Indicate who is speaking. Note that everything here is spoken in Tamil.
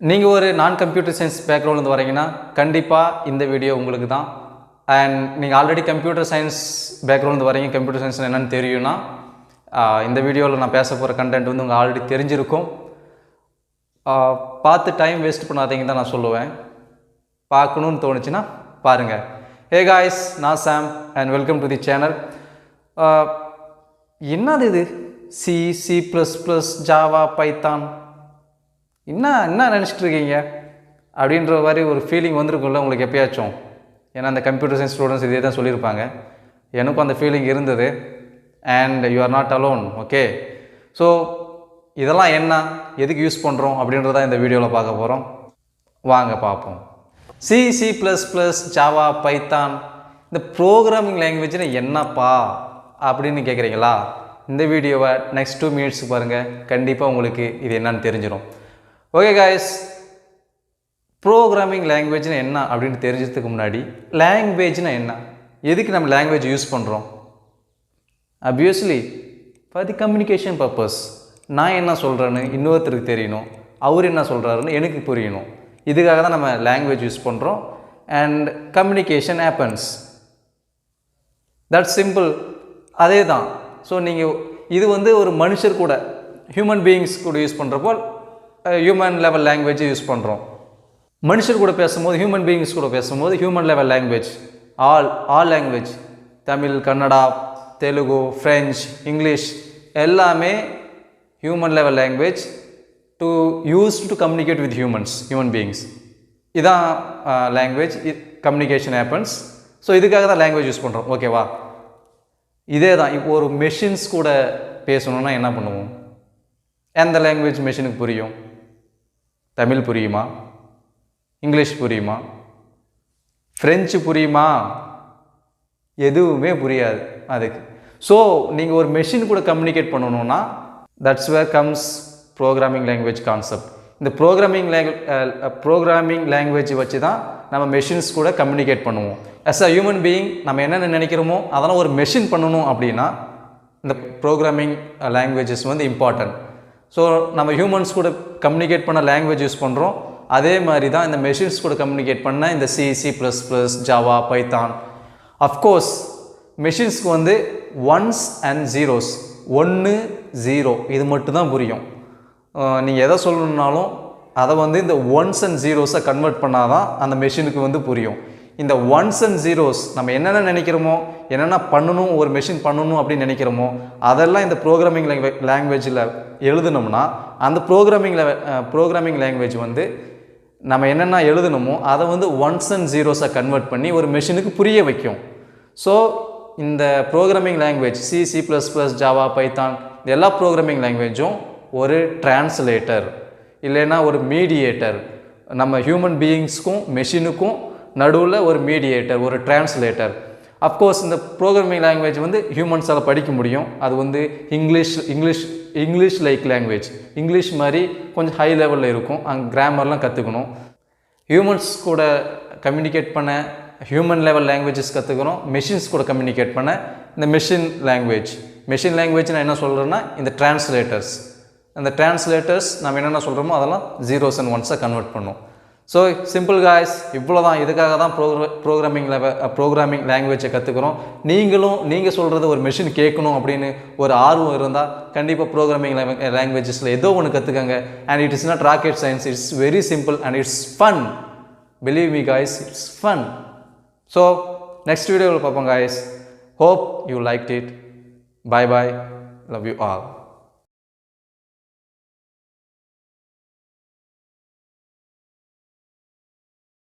Speaker 1: நீங்கள் ஒரு நான் கம்ப்யூட்டர் சயின்ஸ் பேக்ரவுண்ட்லேருந்து வரீங்கன்னா கண்டிப்பாக இந்த வீடியோ உங்களுக்கு தான். அண்ட் நீங்கள் ஆல்ரெடி கம்ப்யூட்டர் சயின்ஸ் பேக்ரவுண்ட்லேருந்து வரீங்க, கம்ப்யூட்டர் சயின்ஸ் என்னென்னு தெரியும்னா இந்த வீடியோவில் நான் பேச போகிற கண்டென்ட் வந்து உங்களுக்கு ஆல்ரெடி தெரிஞ்சிருக்கும். பார்த்து டைம் வேஸ்ட் பண்ணாதீங்க தான் நான் சொல்லுவேன். பார்க்கணுன்னு தோணுச்சுன்னா பாருங்கள். ஹே காய்ஸ், நான் Sam and welcome to the channel. என்னது இது C++, ஜாவா, பைத்தான், என்ன நினச்சிட்டு இருக்கீங்க அப்படின்ற மாதிரி ஒரு ஃபீலிங் வந்திருக்கும்ல உங்களுக்கு எப்பயாச்சும். ஏன்னா அந்த கம்ப்யூட்டர் சயின்ஸ் ஸ்டூடெண்ட்ஸ் இதே தான் சொல்லியிருப்பாங்க. எனக்கும் அந்த ஃபீலிங் இருந்தது. And you are not alone. Okay, so இதெல்லாம் என்ன, எதுக்கு யூஸ் பண்ணுறோம் அப்படின்றத இந்த வீடியோவில் பார்க்க போகிறோம். வாங்க பார்ப்போம். C++, ஜாவா, பைத்தான், இந்த ப்ரோக்ராமிங் லாங்குவேஜ்னு என்னப்பா அப்படின்னு கேட்குறீங்களா? இந்த வீடியோவை நெக்ஸ்ட் 2 minutes பாருங்கள், கண்டிப்பாக உங்களுக்கு இது என்னன்னு தெரிஞ்சிடும். ஓகே காய்ஸ், ப்ரோக்ராமிங் லாங்குவேஜ்னு என்ன அப்படின்னு தெரிஞ்சதுக்கு முன்னாடி லாங்குவேஜ்னா என்ன, எதுக்கு நம்ம லாங்குவேஜ் யூஸ் பண்ணுறோம்? Obviously for the communication purpose. நான் என்ன சொல்கிறேன்னு இன்னொருத்தருக்கு தெரியணும், அவர் என்ன சொல்கிறாருன்னு எனக்கு புரியணும். இதுக்காக தான் நம்ம லாங்குவேஜ் யூஸ் பண்ணுறோம். And communication happens, that's simple. அதே தான். ஸோ நீங்கள் இது வந்து ஒரு மனுஷர் கூட, ஹியூமன் பீயிங்ஸ் கூட யூஸ் பண்ணுறப்போ ஹியூமன் லெவல் லாங்குவேஜ் யூஸ் பண்ணுறோம். மனுஷர் கூட பேசும்போது, ஹியூமன் பீயிங்ஸ் கூட பேசும்போது human level language, all language, Tamil, Kannada, Telugu, French, English எல்லாமே human level language to use to communicate with human beings. இதான் லாங்குவேஜ், கம்யூனிகேஷன் ஹேப்பன்ஸ். ஸோ இதுக்காக தான் லாங்குவேஜ் யூஸ் பண்ணுறோம். ஓகேவா? இதே தான். இப்போ ஒரு மெஷின்ஸ் கூட பேசணுன்னா என்ன பண்ணுவோம்? எந்த லாங்குவேஜ் மெஷினுக்கு புரியும்? தமிழ் புரியுமா? இங்கிலீஷ் புரியுமா? ஃப்ரெஞ்சு புரியுமா? எதுவுமே புரியாது அதுக்கு. ஸோ நீங்கள் ஒரு மெஷின் கூட கம்யூனிகேட் பண்ணணுன்னா that's where comes programming language concept. இந்த ப்ரோக்ராமிங் லாங்குவேஜ் வச்சு தான் நம்ம மெஷின்ஸ் கூட கம்யூனிகேட் பண்ணுவோம். அஸ் அ ஹியூமன் பீயிங் நம்ம என்னென்ன நினைக்கிறோமோ அதெல்லாம் ஒரு மெஷின் பண்ணணும் அப்படின்னா இந்த ப்ரோக்ராமிங் லாங்குவேஜஸ் வந்து இம்பார்ட்டன்ட். ஸோ நம்ம ஹியூமன்ஸ் கூட கம்யூனிகேட் பண்ண லாங்குவேஜ் யூஸ் பண்ணுறோம். அதே மாதிரி தான் இந்த மெஷின்ஸ் கூட கம்யூனிகேட் பண்ண இந்த C++, ஜாவா, பைத்தான். அஃப்கோர்ஸ் மெஷின்ஸ்க்கு வந்து ஒன்ஸ் அண்ட் ஜீரோஸ், 1 0 இது மட்டும்தான் புரியும். நீங்கள் எதை சொல்லணுன்னாலும் அதை வந்து இந்த ஒன்ஸ் அண்ட் ஜீரோஸை கன்வெர்ட் பண்ணால் தான் அந்த மெஷினுக்கு வந்து புரியும். இந்த ஒன்ஸ் அண்ட் ஜீரோஸ் நம்ம என்னென்ன நினைக்கிறோமோ, என்னென்ன பண்ணணும், ஒரு மெஷின் பண்ணணும் அப்படின்னு நினைக்கிறோமோ அதெல்லாம் இந்த ப்ரோக்ராமிங் லாங்குவேஜில் எழுதுனோம்னா அந்த ப்ரோக்ராமிங் லாங்குவேஜ் வந்து நம்ம என்னென்ன எழுதணுமோ அதை வந்து ஒன்ஸ் அண்ட் ஜீரோஸை கன்வெர்ட் பண்ணி ஒரு மெஷினுக்கு புரிய வைக்கும். ஸோ இந்த programming language C++, Java, Python எல்லா ப்ரோக்ராமிங் லாங்குவேஜும் ஒரு டிரான்ஸ்லேட்டர் இல்லைன்னா ஒரு மீடியேட்டர், நம்ம ஹியூமன் பீயிங்ஸ்க்கும் மெஷினுக்கும் நடுவில் ஒரு மீடியேட்டர், ஒரு டிரான்ஸ்லேட்டர். அஃப்கோர்ஸ் இந்த ப்ரோக்ராமிங் லாங்குவேஜ் வந்து ஹியூமன்ஸால் படிக்க முடியும். அது வந்து இங்கிலீஷ் லைக் லாங்குவேஜ், இங்கிலீஷ் மாதிரி கொஞ்சம் ஹை லெவலில் இருக்கும். அங்கே கிராமர்லாம் கற்றுக்கணும். ஹியூமன்ஸ் கூட கம்யூனிகேட் பண்ண ஹியூமன் லெவல் லாங்குவேஜஸ் கற்றுக்கணும். மெஷின்ஸ் கூட கம்யூனிகேட் பண்ண இந்த மெஷின் லாங்குவேஜ் நான் என்ன சொல்கிறேன்னா இந்த டிரான்ஸ்லேட்டர்ஸ். அந்த டிரான்ஸ்லேட்டர்ஸ் நம்ம என்னென்ன சொல்கிறோமோ அதெல்லாம் ஜீரோஸ் அண்ட் ஒன்ஸை கன்வெர்ட் பண்ணும். ஸோ சிம்பிள் காய்ஸ், இவ்வளோ தான். இதுக்காக தான் ப்ரோக்ராமிங் லாங்குவேஜை கற்றுக்குறோம். நீங்கள் சொல்கிறது ஒரு மெஷின் கேட்கணும் அப்படின்னு ஒரு ஆர்வம் இருந்தால் கண்டிப்பாக ப்ரோக்ராமிங் லாங்குவேஜஸில் ஏதோ ஒன்று கற்றுக்கங்க. And it is not rocket science, it's very simple and it's fun. Believe me guys, it's fun. So next வீடியோவில் பார்ப்போம் guys. Hope you liked it. Bye bye, love you all.